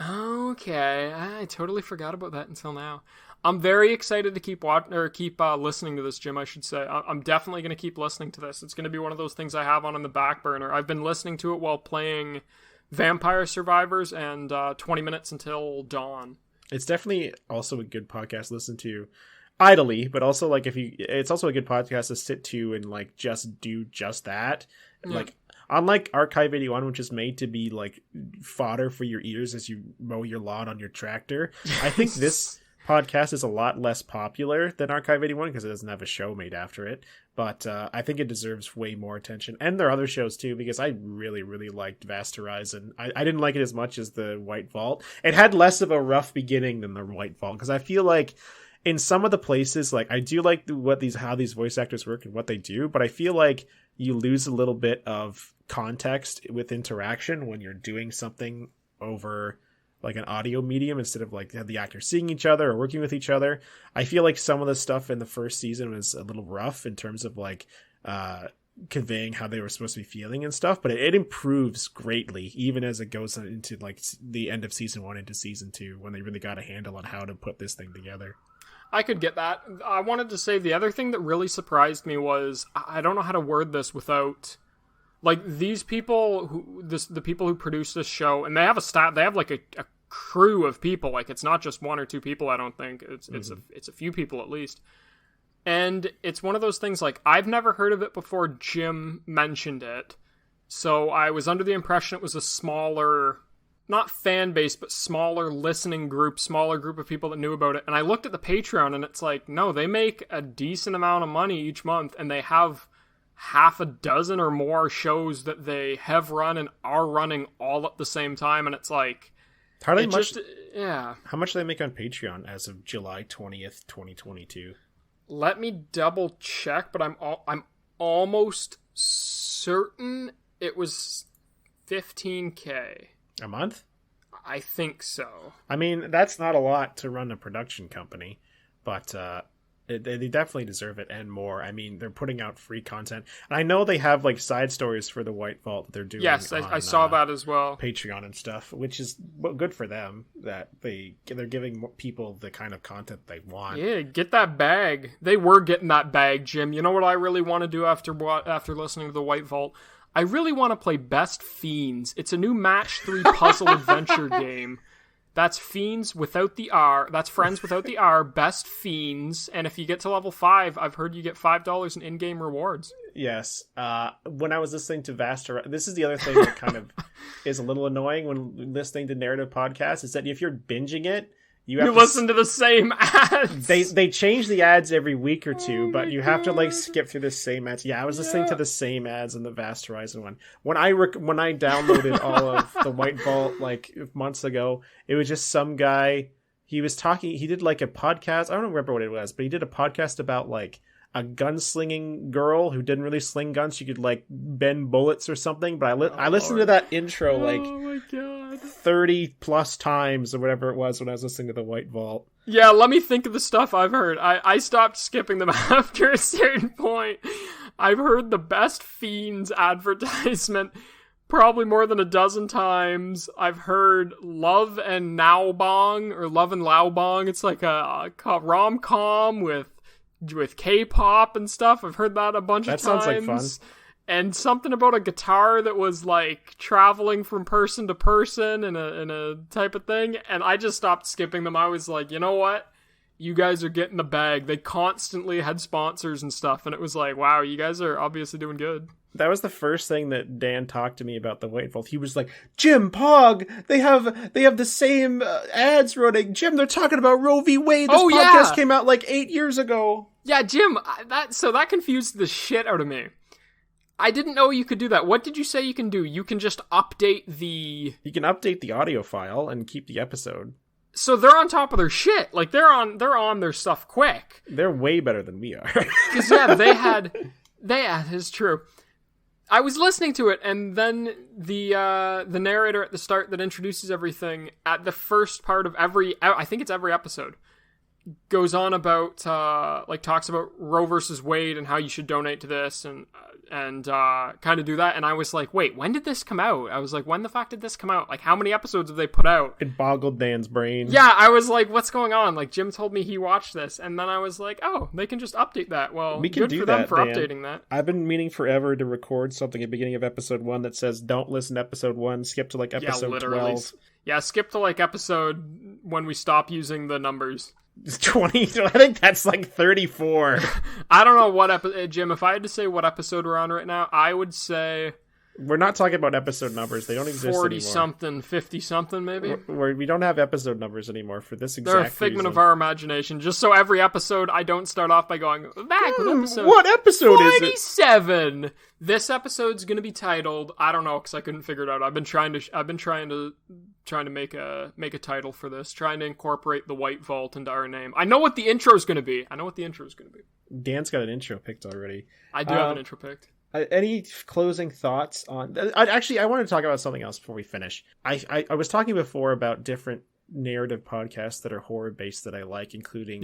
B: Okay, I totally forgot about that until now. I'm very excited to keep listening to this, Jim, I should say. I'm definitely going to keep listening to this. It's going to be one of those things I have on in the back burner. I've been listening to it while playing Vampire Survivors and 20 Minutes Until Dawn.
A: It's definitely also a good podcast to listen to idly, but also, like, it's also a good podcast to sit to and, like, just do just that. Yeah. Like, unlike Archive 81, which is made to be, like, fodder for your ears as you mow your lawn on your tractor, I think this podcast is a lot less popular than Archive 81 because it doesn't have a show made after it, but I think it deserves way more attention, and there are other shows too, because I really, really liked Vast Horizon. I didn't like it as much as the White Vault. It had less of a rough beginning than the White Vault, because I feel like in some of the places, like, I do like how these voice actors work and what they do, but I feel like you lose a little bit of context with interaction when you're doing something over, like, an audio medium instead of, like, the actors seeing each other or working with each other. I feel like some of the stuff in the first season was a little rough in terms of, like, conveying how they were supposed to be feeling and stuff, but it improves greatly even as it goes into, like, the end of season 1 into season 2, when they really got a handle on how to put this thing together.
B: I could get that. I wanted to say the other thing that really surprised me was, I don't know how to word this without, like, these people the people who produce this show, and they have they have like a crew of people. Like, it's not just one or two people. I don't think it's a few people at least. And it's one of those things, like, I've never heard of it before Jim mentioned it. So I was under the impression it was a smaller, not fan base, but smaller listening group, smaller group of people that knew about it. And I looked at the Patreon, and it's like, no, they make a decent amount of money each month, and they have half a dozen or more shows that they have run and are running all at the same time. And it's like,
A: how much do they make on Patreon as of July 20th, 2022?
B: Let me double check, but I'm almost certain it was $15K
A: a month.
B: I think so.
A: I mean, that's not a lot to run a production company, but they definitely deserve it and more. I mean, they're putting out free content, and I know they have like side stories for the White Vault that they're doing.
B: Yes, I saw that as well.
A: Patreon and stuff, which is good for them that they're giving people the kind of content they want.
B: Yeah, get that bag. They were getting that bag, Jim. You know what I really want to do after listening to the White Vault? I really want to play Best Fiends. It's a new match 3 puzzle adventure game. That's Fiends without the R. That's Friends without the R. Best Fiends. And if you get to level 5, I've heard you get $5 in in-game rewards.
A: Yes. When I was listening to this is the other thing that kind of is a little annoying when listening to narrative podcasts, is that if you're binging it, you
B: listen to the same ads.
A: They change the ads every week or two, but you have to like skip through the same ads. Yeah, I was listening to the same ads in the Vast Horizon one. When I downloaded all of the White Vault like months ago, it was just some guy. He was talking. He did like a podcast. I don't remember what it was, but he did a podcast about like a gunslinging girl who didn't really sling guns. She could like bend bullets or something. But I listened to that intro like, oh my God, 30 plus times or whatever it was when I was listening to the White Vault.
B: Yeah, let me think of the stuff I've heard. I stopped skipping them after a certain point. I've heard the Best Fiends advertisement probably more than a dozen times. I've heard Love and Naobong, or Love and Laobong. It's like a rom-com with K-pop and stuff. I've heard that a bunch of times. That sounds like fun. And something about a guitar that was like traveling from person to person in a type of thing. And I just stopped skipping them. I was like, you know what? You guys are getting the bag. They constantly had sponsors and stuff. And it was like, wow, you guys are obviously doing good.
A: That was the first thing that Dan talked to me about the White Vault. He was like, Jim, Pog, they have the same ads running. Jim, they're talking about Roe v. Wade. This podcast came out like 8 years ago.
B: Yeah, Jim, that confused the shit out of me. I didn't know you could do that. What did you say you can do? You can just update the...
A: You can update the audio file and keep the episode.
B: So they're on top of their shit. Like, they're on their stuff quick.
A: They're way better than we are.
B: Because, yeah, it's true. I was listening to it, and then the narrator at the start that introduces everything at the first part of I think it's every episode, goes on about, talks about Roe versus Wade and how you should donate to this and kind of do that. And I was like, wait, when did this come out? I was like, when the fuck did this come out? Like, how many episodes have they put out?
A: It boggled Dan's brain.
B: Yeah, I was like, what's going on? Like, Jim told me he watched this, and then I was like, oh, they can just update that. Well,
A: we can
B: good
A: do
B: for
A: that,
B: them for
A: Dan.
B: updating that.
A: I've been meaning forever to record something at the beginning of episode 1 that says, don't listen to episode 1, skip to like episode 12.
B: Yeah, skip to like episode when we stop using the numbers.
A: 20. I think that's like 34.
B: I don't know what episode, Jim. If I had to say what episode we're on right now, I would say
A: we're not talking about episode numbers. They don't exist
B: 40
A: anymore.
B: 40-something, 50-something, maybe.
A: We don't have episode numbers anymore for this exact
B: They're a figment
A: reason.
B: of our imagination. Just so every episode, I don't start off by going back with episode.
A: What episode
B: 47.
A: is it?
B: 47. This episode's gonna be titled. I don't know because I couldn't figure it out. I've been trying to make a title for this, trying to incorporate the White Vault into our name. I know what the intro's gonna be.
A: Dan's got an intro picked already.
B: I do have an intro picked.
A: Any closing thoughts on... Actually, I want to talk about something else before we finish. I was talking before about different narrative podcasts that are horror-based that I like, including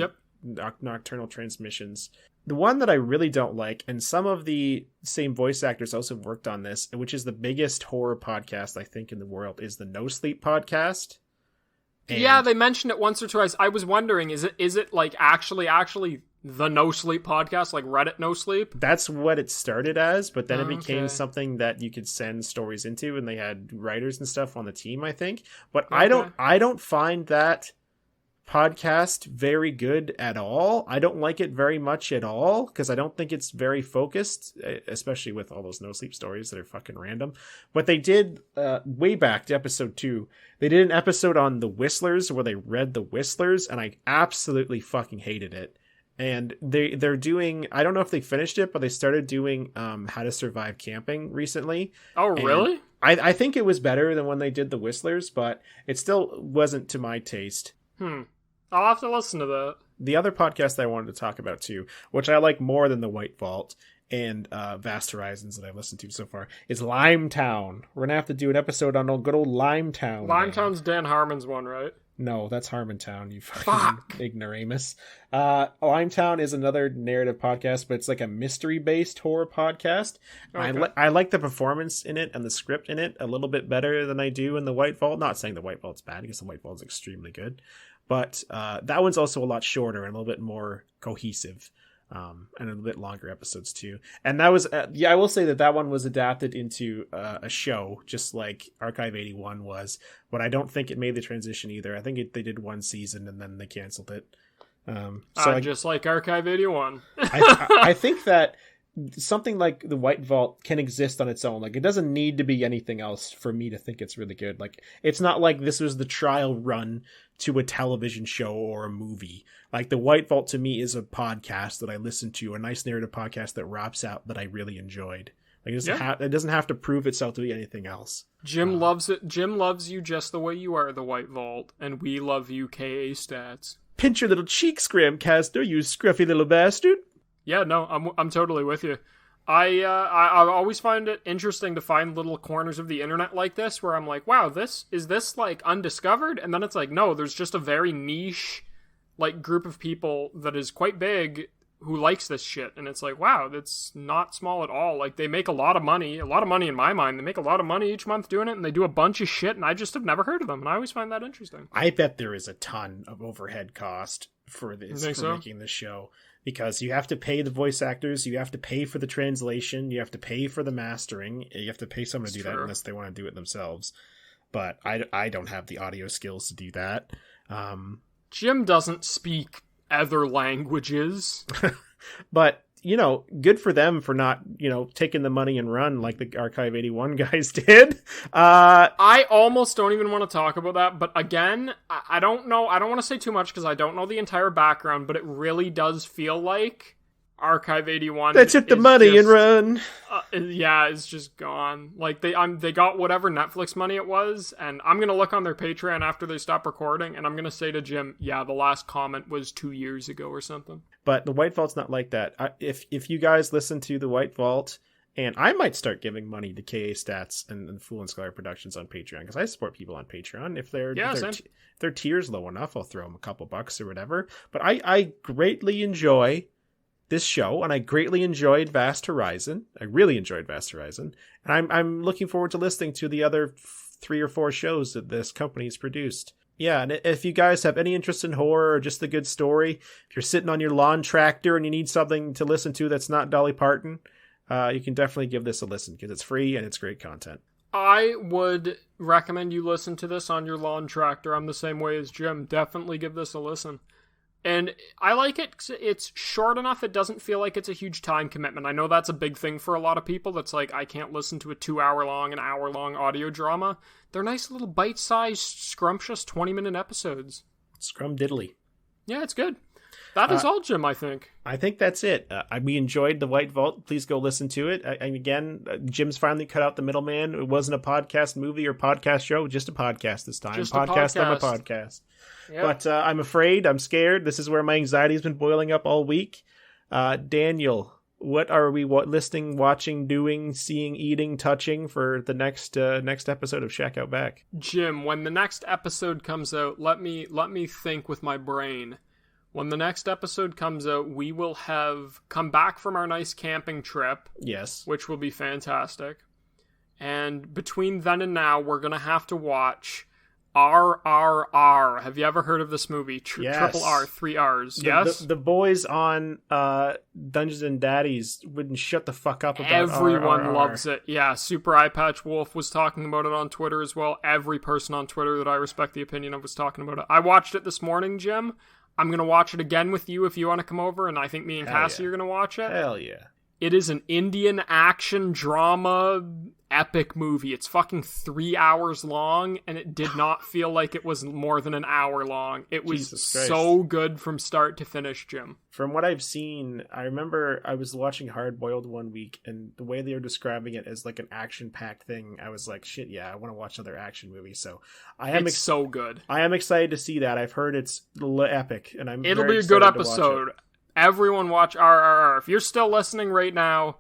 A: Nocturnal Transmissions. The one that I really don't like, and some of the same voice actors also worked on this, which is the biggest horror podcast, I think, in the world, is the No Sleep podcast.
B: Yeah, they mentioned it once or twice. I was wondering, is it like actually the No Sleep podcast, like Reddit No Sleep?
A: That's what it started as, but then it became something that you could send stories into, and they had writers and stuff on the team, I think. But okay. I don't find that podcast very good at all. I don't like it very much at all, because I don't think it's very focused, especially with all those No Sleep stories that are fucking random. But they did, way back to episode 2, they did an episode on the Whistlers where they read the Whistlers, and I absolutely fucking hated it. And they're doing, I don't know if they finished it, but they started doing How to Survive Camping recently.
B: Oh, really?
A: I think it was better than when they did the Whistlers, but it still wasn't to my taste.
B: I'll have to listen to that.
A: The other podcast that I wanted to talk about too, which I like more than the White Vault and Vast Horizons that I've listened to so far, is Limetown. We're gonna have to do an episode on good old Limetown.
B: Limetown's Dan Harmon's one, right?
A: No, that's Harmontown, you fucking ignoramus. Limetown is another narrative podcast, but it's like a mystery-based horror podcast. Okay. I like the performance in it and the script in it a little bit better than I do in the White Vault. Not saying the White Vault's bad, because the White Vault's extremely good. But that one's also a lot shorter and a little bit more cohesive. And a little bit longer episodes too. And that was, I will say that one was adapted into a show, just like Archive 81 was. But I don't think it made the transition either. I think they did one season and then they canceled it.
B: Just like Archive 81.
A: I think that something like the White Vault can exist on its own. Like, it doesn't need to be anything else for me to think it's really good. Like, it's not like this was the trial run to a television show or a movie. Like, the White Vault to me is a podcast that I listen to, a nice narrative podcast that wraps out that I really enjoyed. Like, it doesn't have to prove itself to be anything else.
B: Jim loves it. Jim loves you just the way you are, the White Vault, and we love you, KA Stats.
A: Pinch your little cheeks, Scramcaster, you scruffy little bastard.
B: Yeah, no, I'm totally with you. I always find it interesting to find little corners of the internet like this where I'm like, wow, is this like undiscovered? And then it's like, no, there's just a very niche like group of people that is quite big who likes this shit. And it's like, wow, that's not small at all. Like, they make a lot of money in my mind. They make a lot of money each month doing it, and they do a bunch of shit, and I just have never heard of them. And I always find that interesting.
A: I bet there is a ton of overhead cost for this, making this show. Because you have to pay the voice actors, you have to pay for the translation, you have to pay for the mastering, you have to pay someone to do that unless they want to do it themselves. But I don't have the audio skills to do that.
B: Jim doesn't speak other languages.
A: But, good for them for not, taking the money and run like the Archive 81 guys did.
B: I almost don't even want to talk about that. But again, I don't know. I don't want to say too much because I don't know the entire background, but it really does feel like Archive 81.
A: They took the money and run.
B: Yeah, it's just gone. Like, they got whatever Netflix money it was, and I'm going to look on their Patreon after they stop recording, and I'm going to say to Jim, yeah, the last comment was 2 years ago or something.
A: But the White Vault's not like that. If you guys listen to the White Vault, and I might start giving money to KA Stats and Fool and Scholar Productions on Patreon, because I support people on Patreon. If their tier's low enough, I'll throw them a couple bucks or whatever. But I greatly enjoy this show, and I greatly enjoyed Vast Horizon. I really enjoyed Vast Horizon, and I'm looking forward to listening to the other 3 or 4 shows that this company's produced. Yeah, and if you guys have any interest in horror or just a good story, if you're sitting on your lawn tractor and you need something to listen to that's not Dolly Parton, you can definitely give this a listen, because it's free and it's great content.
B: I would recommend you listen to this on your lawn tractor. I'm the same way as Jim. Definitely give this a listen. And I like it 'cause it's short enough, it doesn't feel like it's a huge time commitment. I know that's a big thing for a lot of people. That's like, I can't listen to a 2-hour-long, an hour-long audio drama. They're nice little bite-sized, scrumptious 20-minute episodes.
A: Scrum-diddly.
B: Yeah, it's good. That is all, Jim, I think.
A: I think that's it. We enjoyed The White Vault. Please go listen to it. And again, Jim's finally cut out the middleman. It wasn't a podcast movie or podcast show, just a podcast this time.
B: Just
A: podcast on a podcast. Yep. But I'm afraid, I'm scared. This is where my anxiety has been boiling up all week. Daniel, what are we listening, watching, doing, seeing, eating, touching for the next episode of Shack Out Back?
B: Jim, when the next episode comes out, let me think with my brain. When the next episode comes out, we will have come back from our nice camping trip.
A: Yes.
B: Which will be fantastic. And between then and now, we're going to have to watch RRR. Have you ever heard of this movie?
A: Yes.
B: Triple R, 3 R's. Yes?
A: The boys on Dungeons and Daddies wouldn't shut the fuck up about
B: Everyone
A: RRR.
B: loves it. Yeah, Super Eye Patch Wolf was talking about it on Twitter as well. Every person on Twitter that I respect the opinion of was talking about it. I watched it this morning, Jim. I'm going to watch it again with you if you want to come over, and I think me and Cassie are going to watch it.
A: Hell yeah.
B: It is an Indian action drama epic movie. It's fucking 3 hours long, and it did not feel like it was more than an hour long. It was so good from start to finish, Jim.
A: From what I've seen, I remember I was watching Hard Boiled one week, and the way they were describing it as like an action-packed thing, I was like, shit, yeah, I want to watch another action movie. So it's
B: so good.
A: I am excited to see that. I've heard it's epic, and
B: it'll be a good episode. Everyone watch RRR. If you're still listening right now,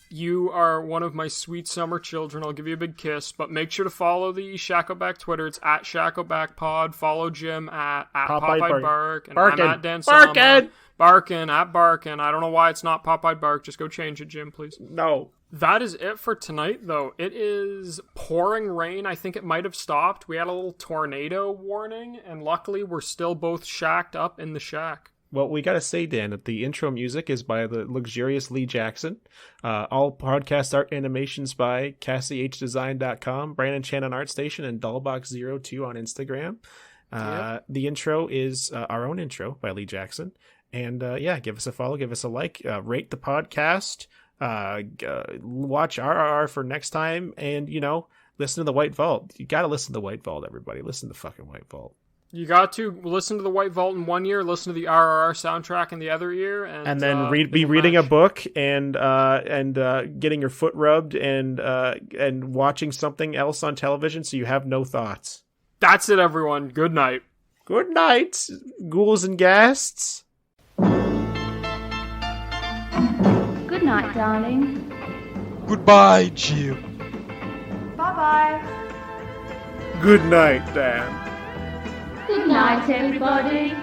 B: you are one of my sweet summer children. I'll give you a big kiss, but make sure to follow the Shackleback Twitter. It's at ShacklebackPod. Follow Jim at Popeye Bark. And I'm at Dan Barkin at Barkin. I don't know why it's not Popeye Bark. Just go change it, Jim, please.
A: No.
B: That is it for tonight, though. It is pouring rain. I think it might have stopped. We had a little tornado warning, and luckily we're still both shacked up in the shack.
A: Well, we got to say, Dan, that the intro music is by the luxurious Lee Jackson. All podcast art animations by CassieHDesign.com, Brandon Chan on ArtStation, and Dollbox02 on Instagram. The intro is our own intro by Lee Jackson. And give us a follow, give us a like, rate the podcast, watch RRR for next time, and, listen to The White Vault. You got to listen to The White Vault, everybody. Listen to the fucking White Vault.
B: You got to listen to The White Vault in 1 year, listen to the RRR soundtrack in the other year, and
A: then reading a book and getting your foot rubbed and watching something else on television so you have no thoughts.
B: That's it, everyone. Good night.
A: Good night, ghouls and ghasts.
C: Good night, darling.
D: Goodbye, Jim.
C: Bye-bye.
A: Good night, Dan.
C: Good night, everybody.